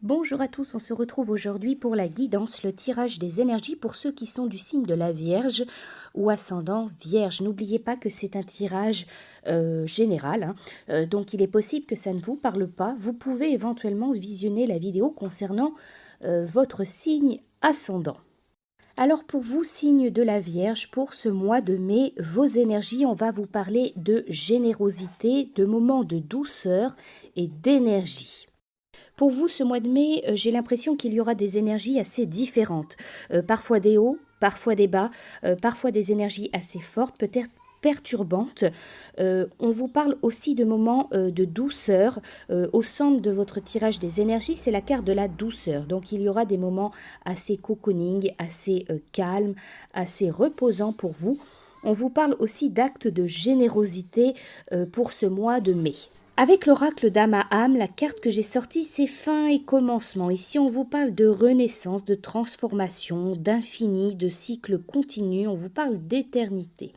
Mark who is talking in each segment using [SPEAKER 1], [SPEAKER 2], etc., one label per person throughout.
[SPEAKER 1] Bonjour à tous, on se retrouve aujourd'hui pour la guidance, le tirage des énergies pour ceux qui sont du signe de la Vierge ou ascendant Vierge. N'oubliez pas que c'est un tirage général, donc il est possible que ça ne vous parle pas. Vous pouvez éventuellement visionner la vidéo concernant votre signe ascendant. Alors pour vous, signe de la Vierge, pour ce mois de mai, vos énergies, on va vous parler de générosité, de moments de douceur et d'énergie. Pour vous, ce mois de mai, j'ai l'impression qu'il y aura des énergies assez différentes. Parfois des hauts, parfois des bas, parfois des énergies assez fortes, peut-être perturbantes. On vous parle aussi de moments de douceur. Au centre de votre tirage des énergies, c'est la carte de la douceur. Donc il y aura des moments assez cocooning, assez calmes, assez reposants pour vous. On vous parle aussi d'actes de générosité pour ce mois de mai. Avec l'oracle d'Amaham, la carte que j'ai sortie, c'est fin et commencement. Ici, on vous parle de renaissance, de transformation, d'infini, de cycle continu. On vous parle d'éternité.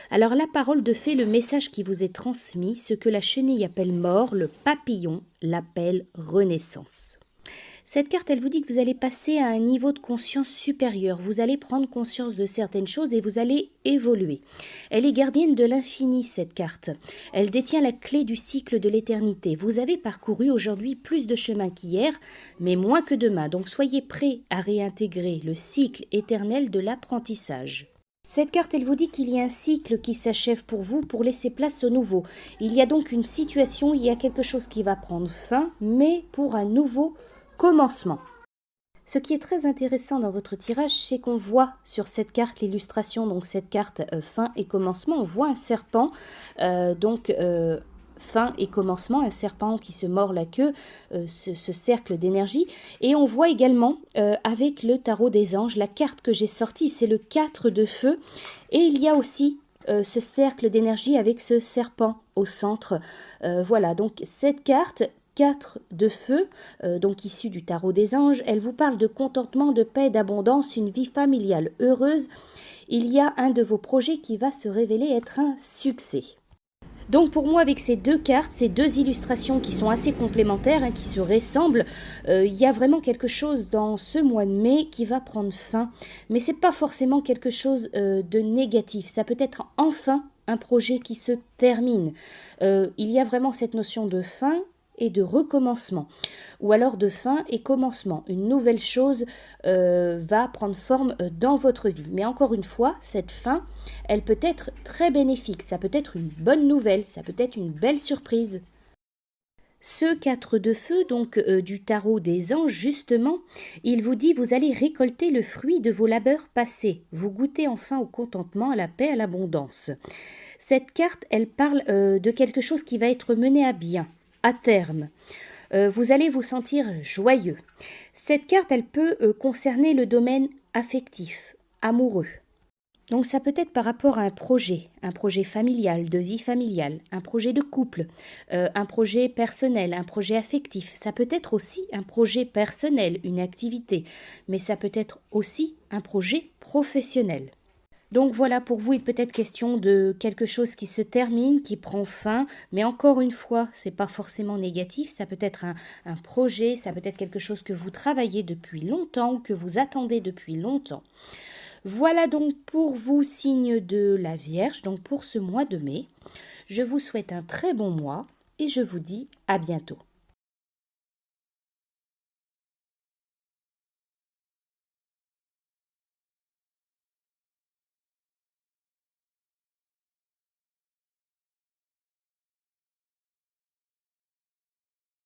[SPEAKER 1] Alors, la parole de fée, le message qui vous est transmis, ce que la chenille appelle mort, le papillon l'appelle renaissance. Cette carte, elle vous dit que vous allez passer à un niveau de conscience supérieur. Vous allez prendre conscience de certaines choses et vous allez évoluer. Elle est gardienne de l'infini, cette carte. Elle détient la clé du cycle de l'éternité. Vous avez parcouru aujourd'hui plus de chemin qu'hier, mais moins que demain. Donc soyez prêts à réintégrer le cycle éternel de l'apprentissage. Cette carte, elle vous dit qu'il y a un cycle qui s'achève pour vous pour laisser place au nouveau. Il y a donc une situation, il y a quelque chose qui va prendre fin, mais pour un nouveau commencement. Ce qui est très intéressant dans votre tirage, c'est qu'on voit sur cette carte l'illustration, donc cette carte fin et commencement, on voit un serpent, fin et commencement, un serpent qui se mord la queue, ce cercle d'énergie. Et on voit également avec le tarot des anges, la carte que j'ai sortie, c'est le 4 de feu. Et il y a aussi ce cercle d'énergie avec ce serpent au centre. Voilà, donc cette carte 4 de feu, donc issue du tarot des anges, elle vous parle de contentement, de paix, d'abondance, une vie familiale heureuse. Il y a un de vos projets qui va se révéler être un succès. Donc pour moi, avec ces deux cartes, ces deux illustrations qui sont assez complémentaires, qui se ressemblent, il y a vraiment quelque chose dans ce mois de mai qui va prendre fin. Mais ce n'est pas forcément quelque chose de négatif. Ça peut être enfin un projet qui se termine. Il y a vraiment cette notion de fin et de recommencement, ou alors de fin et commencement. Une nouvelle chose va prendre forme dans votre vie. Mais encore une fois, cette fin, elle peut être très bénéfique. Ça peut être une bonne nouvelle, ça peut être une belle surprise. Ce 4 de feu, donc du tarot des anges, justement, il vous dit, vous allez récolter le fruit de vos labeurs passés. Vous goûtez enfin au contentement, à la paix, à l'abondance. Cette carte, elle parle de quelque chose qui va être mené à bien, à terme. Vous allez vous sentir joyeux. Cette carte, elle peut concerner le domaine affectif, amoureux. Donc ça peut être par rapport à un projet familial, de vie familiale, un projet de couple, un projet personnel, un projet affectif. Ça peut être aussi un projet personnel, une activité, mais ça peut être aussi un projet professionnel. Donc voilà, pour vous, il peut être question de quelque chose qui se termine, qui prend fin, mais encore une fois, c'est pas forcément négatif, ça peut être un projet, ça peut être quelque chose que vous travaillez depuis longtemps, que vous attendez depuis longtemps. Voilà donc pour vous, signe de la Vierge, donc pour ce mois de mai. Je vous souhaite un très bon mois et je vous dis à bientôt.